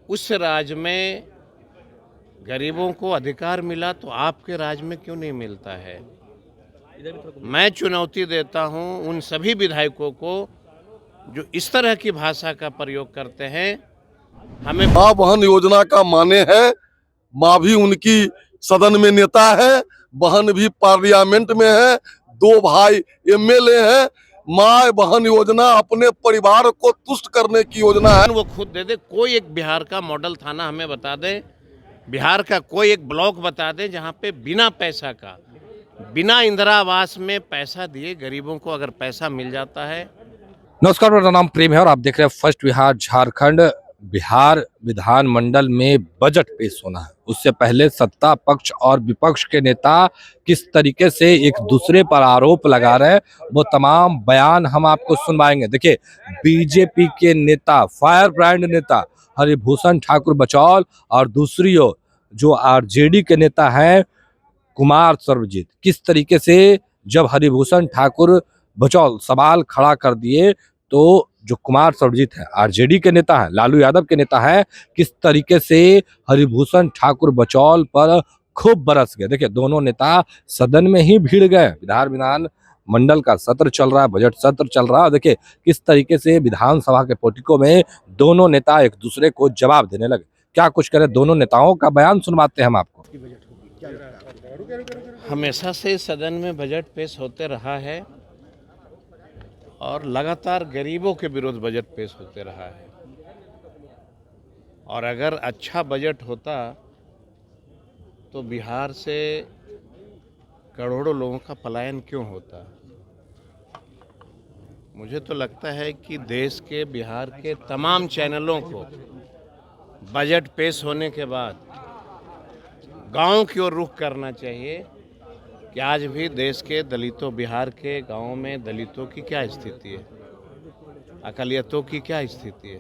उस राज्य में गरीबों को अधिकार मिला तो आपके राज्य में क्यों नहीं मिलता है। मैं चुनौती देता हूं उन सभी विधायकों को जो इस तरह की भाषा का प्रयोग करते हैं। हमें माँ बहन योजना का माने है, माँ भी उनकी सदन में नेता है, बहन भी पार्लियामेंट में है, दो भाई एमएलए हैं। माँ बहन योजना अपने परिवार को तुष्ट करने की योजना है। वो खुद दे दे। कोई एक बिहार का मॉडल थाना हमें बता दे, बिहार का कोई एक ब्लॉक बता दे जहां पे बिना पैसा का, बिना इंदिरा आवास में पैसा दिए गरीबों को अगर पैसा मिल जाता है। नमस्कार, मेरा नाम प्रेम है और आप देख रहे हैं फर्स्ट बिहार झारखंड। बिहार विधानमंडल में बजट पेश होना है, उससे पहले सत्ता पक्ष और विपक्ष के नेता किस तरीके से एक दूसरे पर आरोप लगा रहे हैं, वो तमाम बयान हम आपको सुनवाएंगे। देखिए, बीजेपी के नेता, फायर ब्रांड नेता हरिभूषण ठाकुर बचौल और दूसरी ओर जो आरजेडी के नेता हैं कुमार सर्वजीत, किस तरीके से जब हरिभूषण ठाकुर बचौल सवाल खड़ा कर दिए तो जो कुमार सर्वजीत है, आरजेडी के नेता है, लालू यादव के नेता है, किस तरीके से हरिभूषण ठाकुर बचौल पर खूब बरस गए। देखिए, दोनों नेता सदन में ही भिड़ गए। विधान मंडल का सत्र चल रहा है, बजट सत्र चल रहा है। देखिए किस तरीके से विधानसभा के पोटिकों में दोनों नेता एक दूसरे को जवाब देने लगे। क्या कुछ करें, दोनों नेताओं का बयान सुनवाते हैं हम आपको। हमेशा से सदन में बजट पेश होते रहा है और लगातार गरीबों के विरुद्ध बजट पेश होते रहा है। और अगर अच्छा बजट होता तो बिहार से करोड़ों लोगों का पलायन क्यों होता। मुझे तो लगता है कि देश के, बिहार के तमाम चैनलों को बजट पेश होने के बाद गांव की ओर रुख करना चाहिए कि आज भी देश के दलितों, बिहार के गांवों में दलितों की क्या स्थिति है, अक़लियतों की क्या स्थिति है।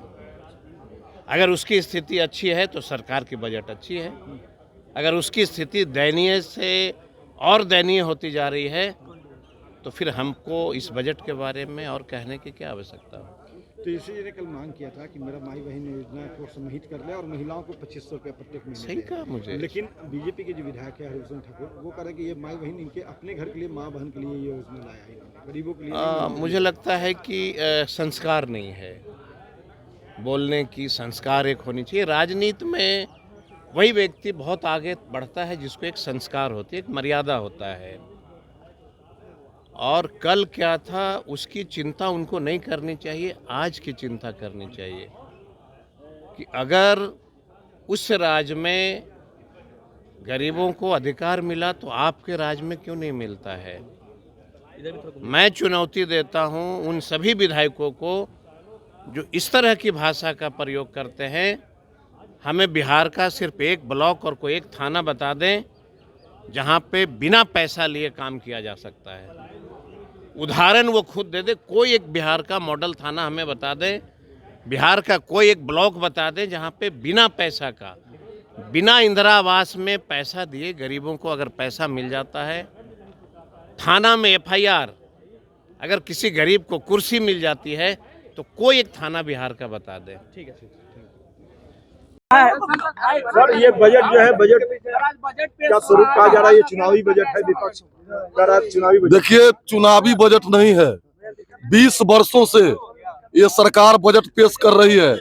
अगर उसकी स्थिति अच्छी है तो सरकार की बजट अच्छी है। अगर उसकी स्थिति दयनीय से और दयनीय होती जा रही है तो फिर हमको इस बजट के बारे में और कहने की क्या आवश्यकता है। तो इसी ने कल मांग किया था कि मेरा माई बहन योजना को समाहित कर ले और महिलाओं को 2500 रुपया प्रत्येक महीने। सही कहा मुझे। लेकिन बीजेपी के जो विधायक है हरिभूषण ठाकुर, वो कह रहे कि ये माई बहन इनके अपने घर के लिए, माँ बहन के लिए ये योजना लाया है, गरीबों के लिए। मुझे लगता है कि संस्कार नहीं है, बोलने की संस्कार एक होनी चाहिए। राजनीति में वही व्यक्ति बहुत आगे बढ़ता है जिसको एक संस्कार होती है, एक मर्यादा होता है। और कल क्या था उसकी चिंता उनको नहीं करनी चाहिए, आज की चिंता करनी चाहिए कि अगर उस राज्य में गरीबों को अधिकार मिला तो आपके राज्य में क्यों नहीं मिलता है। मैं चुनौती देता हूं उन सभी विधायकों को जो इस तरह की भाषा का प्रयोग करते हैं। हमें बिहार का सिर्फ एक ब्लॉक और कोई एक थाना बता दें जहां पे बिना पैसा लिए काम किया जा सकता है। उदाहरण वो खुद दे दे। कोई एक बिहार का मॉडल थाना हमें बता दें, बिहार का कोई एक ब्लॉक बता दें जहां पे बिना पैसा का, बिना इंदिरा आवास में पैसा दिए गरीबों को अगर पैसा मिल जाता है। थाना में एफआईआर, अगर किसी गरीब को कुर्सी मिल जाती है तो कोई एक थाना बिहार का बता दें। ठीक है सर, ये बजट जो है, बजट क्या स्वरूप कहा जा रहा है? ये चुनावी बजट है, विपक्ष कह रहा है चुनावी बजट। देखिए, चुनावी बजट नहीं है। 20 वर्षों से ये सरकार बजट पेश कर रही है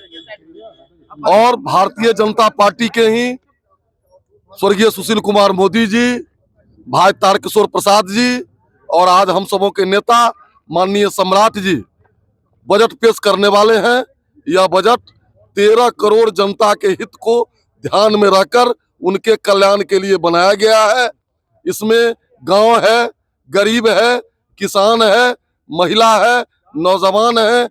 और भारतीय जनता पार्टी के ही स्वर्गीय सुशील कुमार मोदी जी, भाई तारकिशोर प्रसाद जी और आज हम सबों के नेता माननीय सम्राट जी बजट पेश करने वाले हैं। यह बजट 13 करोड़ जनता के हित को ध्यान में रखकर उनके कल्याण के लिए बनाया गया है। इसमें गांव है, गरीब है, किसान है, महिला है, नौजवान है,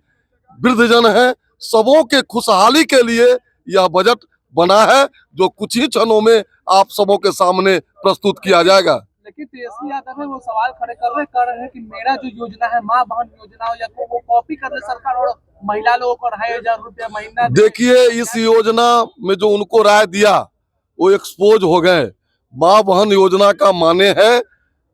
वृद्धजन है, सबों के खुशहाली के लिए यह बजट बना है, जो कुछ ही क्षणों में आप सबों के सामने प्रस्तुत किया जाएगा। लेकिन तेजस्वी यादव है वो सवाल खड़े कर रहे हैं कि मेरा जो योजना है, माँ बहन योजना, या तो वो कॉपी कर ले सरकार और महिला लोगों को 2500 रुपया महीना। देखिए, इस योजना में जो उनको राय दिया वो एक्सपोज हो गए। माँ बहन योजना का माने है,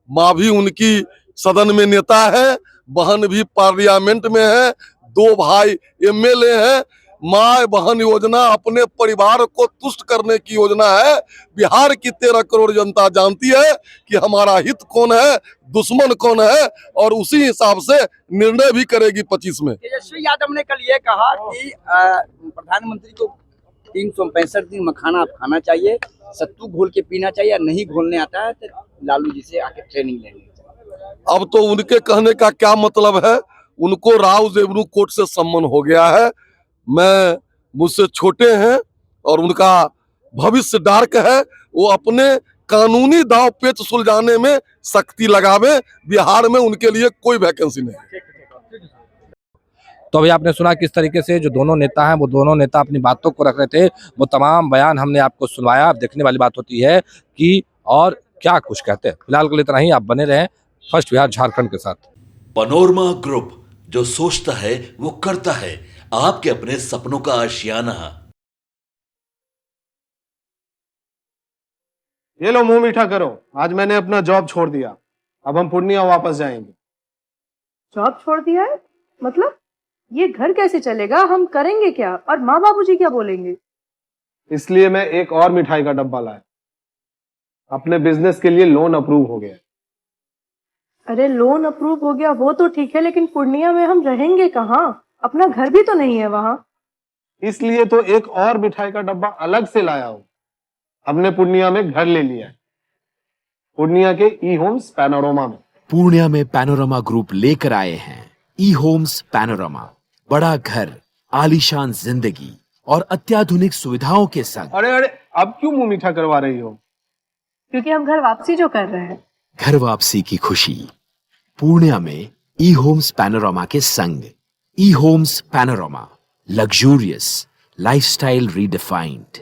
माँ भी उनकी सदन में नेता है, बहन भी पार्लियामेंट में है, दो भाई एमएलए हैं। माँ बहन योजना अपने परिवार को तुष्ट करने की योजना है। बिहार की 13 करोड़ जनता जानती है कि हमारा हित कौन है, दुश्मन कौन है, और उसी हिसाब से निर्णय भी करेगी 25 में। तेजस्वी यादव ने कल ये कहा कि प्रधानमंत्री को 365 दिन मखाना खाना चाहिए, सत्तू घोल के पीना चाहिए, नहीं घोलने आता है तो लालू जी से आके ट्रेनिंग लेनी चाहिए। अब तो उनके कहने का क्या मतलब है? उनको राव रेवन्यू कोर्ट से सम्मन हो गया है। मैं मुझसे छोटे हैं और उनका भविष्य डार्क है। वो अपने कानूनी दांव पेच सुलझाने में सख्ती लगावे। बिहार में उनके लिए कोई वैकेंसी नहीं है। तो अभी आपने सुना किस तरीके से जो दोनों नेता हैं वो दोनों नेता अपनी बातों को रख रहे थे, वो तमाम बयान हमने आपको सुनवाया। अब देखने वाली बात होती है कि और क्या कुछ कहते हैं। फिलहाल के लिए इतना ही, आप बने रहें फर्स्ट बिहार झारखंड के साथ। पनोरमा ग्रुप, जो सोचता है वो करता है। आपके अपने सपनों का आशियाना। ये लो मुंह मीठा करो, आज मैंने अपना जॉब छोड़ दिया, अब हम पूर्णिया वापस जाएंगे। जॉब छोड़ दिया है? मतलब ये घर कैसे चलेगा? हम करेंगे क्या? और माँ बाबूजी क्या बोलेंगे? इसलिए मैं एक और मिठाई का डब्बा लाया। अपने बिजनेस के लिए लोन अप्रूव हो गया। अरे लोन अप्रूव हो गया वो तो ठीक है, लेकिन पूर्णिया में हम रहेंगे कहाँ? अपना घर भी तो नहीं है वहाँ। इसलिए तो एक और मिठाई का डब्बा अलग से लाया हूँ। हमने पूर्णिया में घर ले लिया है, पूर्णिया के ई होम्स पैनोरमा में। पूर्णिया में पैनोरमा ग्रुप लेकर आए हैं ई होम्स पैनोरमा। बड़ा घर, आलीशान जिंदगी और अत्याधुनिक सुविधाओं के संग। अरे अब क्यों मुंह मीठा करवा रही हो? क्योंकि हम घर वापसी जो कर रहे हैं। घर वापसी की खुशी पूर्णिया में ई होम्स पैनोरमा के संग। ई Homes Panorama, luxurious lifestyle redefined.